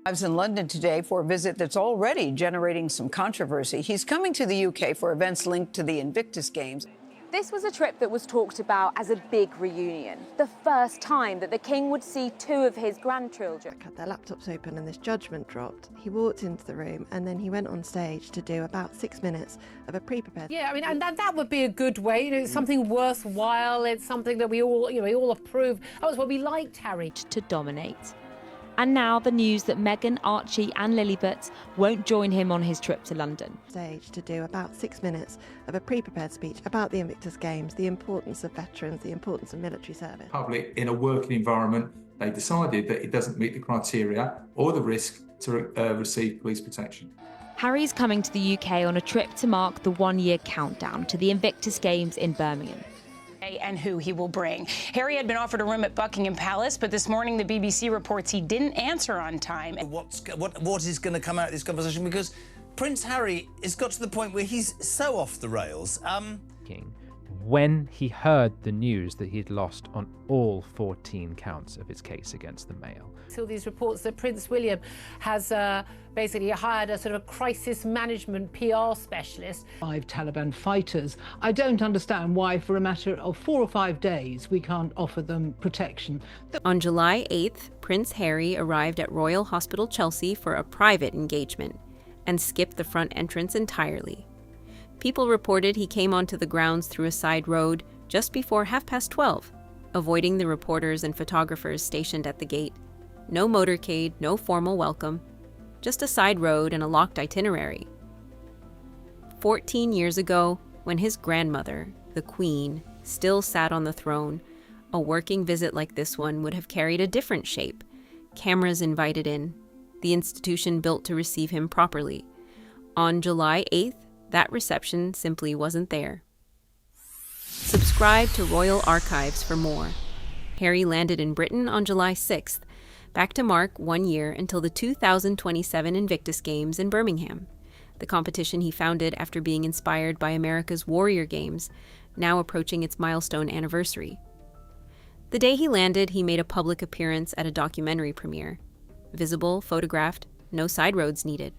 Arrives in London today for a visit that's already generating some controversy. He's coming to the UK for events linked to the Invictus Games. This was a trip that was talked about as a big reunion, the first time that the King would see two of his grandchildren. Had their laptops open and this judgment dropped. He walked into the room and then he went on stage to do about 6 minutes of a pre-prepared. Yeah, I mean, and that would be a good way. You know, it's something worthwhile. It's something that we all approve. That was what we liked, Harry. To dominate. And now the news that Meghan, Archie and Lilibet won't join him on his trip to London. Stage to do about 6 minutes of a pre-prepared speech about the Invictus Games, the importance of veterans, the importance of military service. Public in a working environment, they decided that it doesn't meet the criteria or the risk to receive police protection. Harry's coming to the UK on a trip to mark the one-year countdown to the Invictus Games in Birmingham. And who he will bring. Harry had been offered a room at Buckingham Palace, but this morning the BBC reports he didn't answer on time. What is going to come out of this conversation? Because Prince Harry has got to the point where he's so off the rails. When he heard the news that he'd lost on all 14 counts of his case against the Mail. So these reports that Prince William has basically hired a sort of a crisis management PR specialist. 5 Taliban fighters. I don't understand why, for a matter of 4 or 5 days, we can't offer them protection. On July 8th, Prince Harry arrived at Royal Hospital Chelsea for a private engagement and skipped the front entrance entirely. People reported he came onto the grounds through a side road just before 12:30, avoiding the reporters and photographers stationed at the gate. No motorcade, no formal welcome, just a side road and a locked itinerary. 14 years ago, when his grandmother, the Queen, still sat on the throne, a working visit like this one would have carried a different shape. Cameras invited in, the institution built to receive him properly. On July 8th, that reception simply wasn't there. Subscribe to Royal Archives for more. Harry landed in Britain on July 6th, back to mark 1 year until the 2027 Invictus Games in Birmingham, the competition he founded after being inspired by America's Warrior Games, now approaching its milestone anniversary. The day he landed, he made a public appearance at a documentary premiere. Visible, photographed, no side roads needed.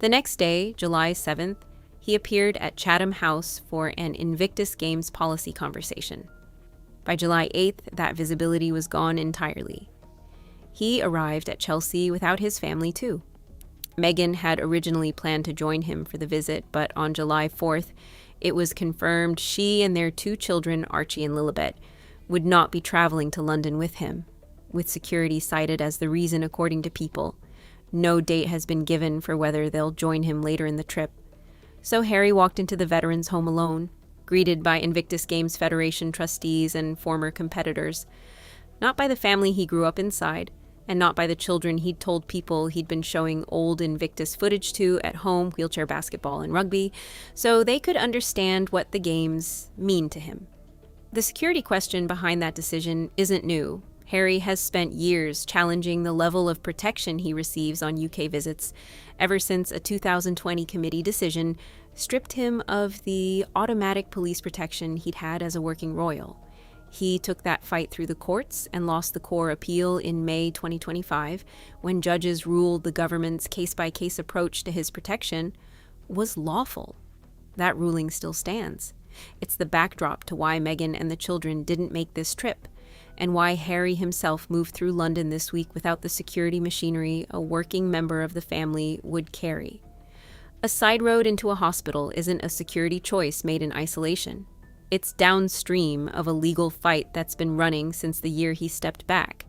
The next day, July 7th, he appeared at Chatham House for an Invictus Games policy conversation. By July 8th, that visibility was gone entirely. He arrived at Chelsea without his family, too. Meghan had originally planned to join him for the visit, but on July 4th, it was confirmed she and their 2 children, Archie and Lilibet, would not be traveling to London with him, with security cited as the reason, according to People. No date has been given for whether they'll join him later in the trip. So Harry walked into the veterans' home alone, greeted by Invictus Games Federation trustees and former competitors. Not by the family he grew up inside, and not by the children he'd told People he'd been showing old Invictus footage to at home, wheelchair basketball and rugby, so they could understand what the games mean to him. The security question behind that decision isn't new. Harry has spent years challenging the level of protection he receives on UK visits, ever since a 2020 committee decision stripped him of the automatic police protection he'd had as a working royal. He took that fight through the courts and lost the core appeal in May 2025, when judges ruled the government's case-by-case approach to his protection was lawful. That ruling still stands. It's the backdrop to why Meghan and the children didn't make this trip, and why Harry himself moved through London this week without the security machinery a working member of the family would carry. A side road into a hospital isn't a security choice made in isolation. It's downstream of a legal fight that's been running since the year he stepped back.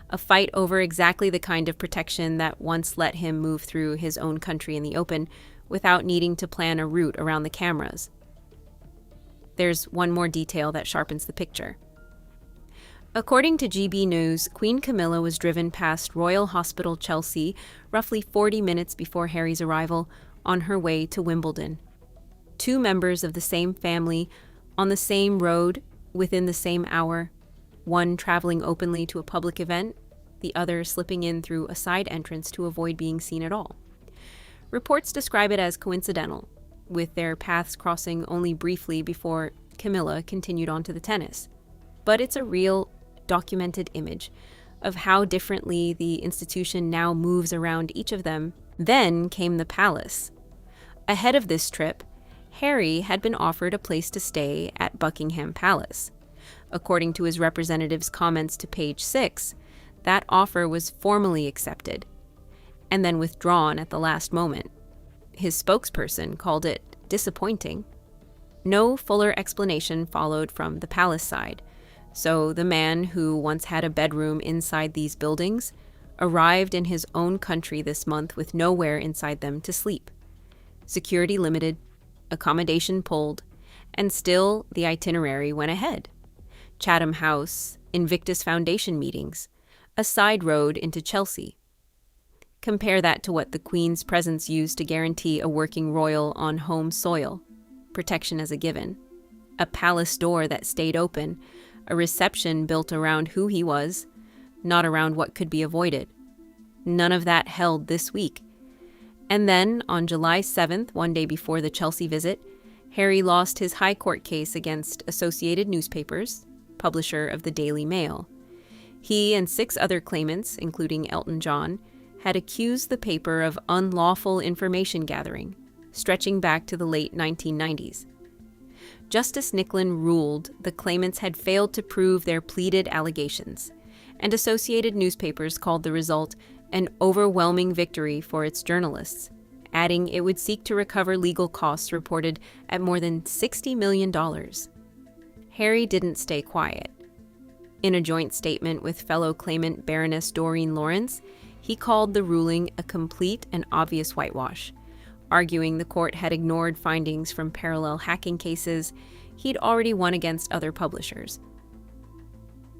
A fight over exactly the kind of protection that once let him move through his own country in the open without needing to plan a route around the cameras. There's one more detail that sharpens the picture. According to GB News, Queen Camilla was driven past Royal Hospital Chelsea roughly 40 minutes before Harry's arrival on her way to Wimbledon. 2 members of the same family on the same road within the same hour, one traveling openly to a public event, the other slipping in through a side entrance to avoid being seen at all. Reports describe it as coincidental, with their paths crossing only briefly before Camilla continued on to the tennis. But it's a real, documented image, of how differently the institution now moves around each of them. Then came the palace. Ahead of this trip, Harry had been offered a place to stay at Buckingham Palace. According to his representative's comments to Page 6, that offer was formally accepted and then withdrawn at the last moment. His spokesperson called it disappointing. No fuller explanation followed from the palace side, so the man who once had a bedroom inside these buildings arrived in his own country this month with nowhere inside them to sleep. Security limited, accommodation pulled, and still the itinerary went ahead. Chatham House, Invictus Foundation meetings, a side road into Chelsea. Compare that to what the Queen's presence used to guarantee a working royal on home soil, protection as a given, a palace door that stayed open, a reception built around who he was, not around what could be avoided. None of that held this week. And then, on July 7th, one day before the Chelsea visit, Harry lost his High Court case against Associated Newspapers, publisher of the Daily Mail. He and 6 other claimants, including Elton John, had accused the paper of unlawful information gathering, stretching back to the late 1990s. Justice Nicklin ruled the claimants had failed to prove their pleaded allegations, and Associated Newspapers called the result an overwhelming victory for its journalists, adding it would seek to recover legal costs reported at more than $60 million. Harry didn't stay quiet. In a joint statement with fellow claimant Baroness Doreen Lawrence, he called the ruling a complete and obvious whitewash, arguing the court had ignored findings from parallel hacking cases he'd already won against other publishers.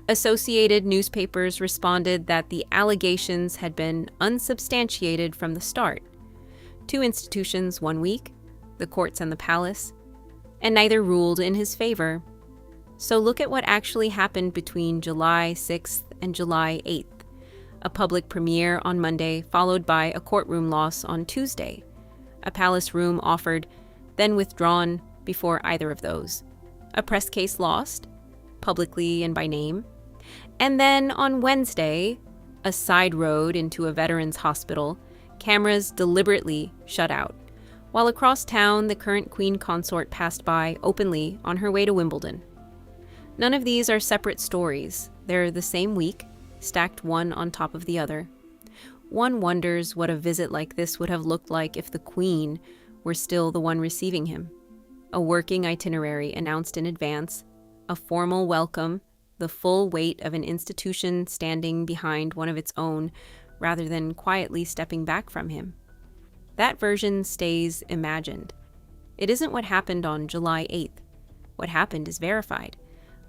Associated Newspapers responded that the allegations had been unsubstantiated from the start. 2 institutions 1 week, the courts and the palace, and neither ruled in his favor. So look at what actually happened between July 6th and July 8th. A public premiere on Monday, followed by a courtroom loss on Tuesday. A palace room offered, then withdrawn before either of those. A press case lost, publicly and by name. And then on Wednesday, a side road into a veterans hospital, cameras deliberately shut out, while across town the current Queen consort passed by openly on her way to Wimbledon. None of these are separate stories. They're the same week, stacked one on top of the other. One wonders what a visit like this would have looked like if the Queen were still the one receiving him. A working itinerary announced in advance, a formal welcome, the full weight of an institution standing behind one of its own, rather than quietly stepping back from him. That version stays imagined. It isn't what happened on July 8th. What happened is verified.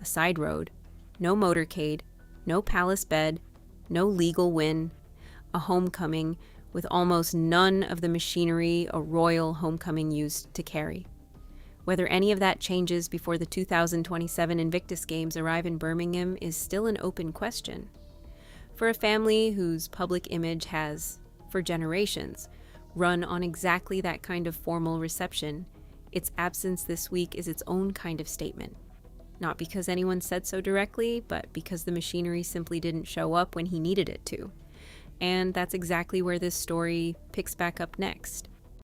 A side road, no motorcade, no palace bed, no legal win, a homecoming with almost none of the machinery a royal homecoming used to carry. Whether any of that changes before the 2027 Invictus Games arrive in Birmingham is still an open question. For a family whose public image has, for generations, run on exactly that kind of formal reception, its absence this week is its own kind of statement. Not because anyone said so directly, but because the machinery simply didn't show up when he needed it to. And that's exactly where this story picks back up next.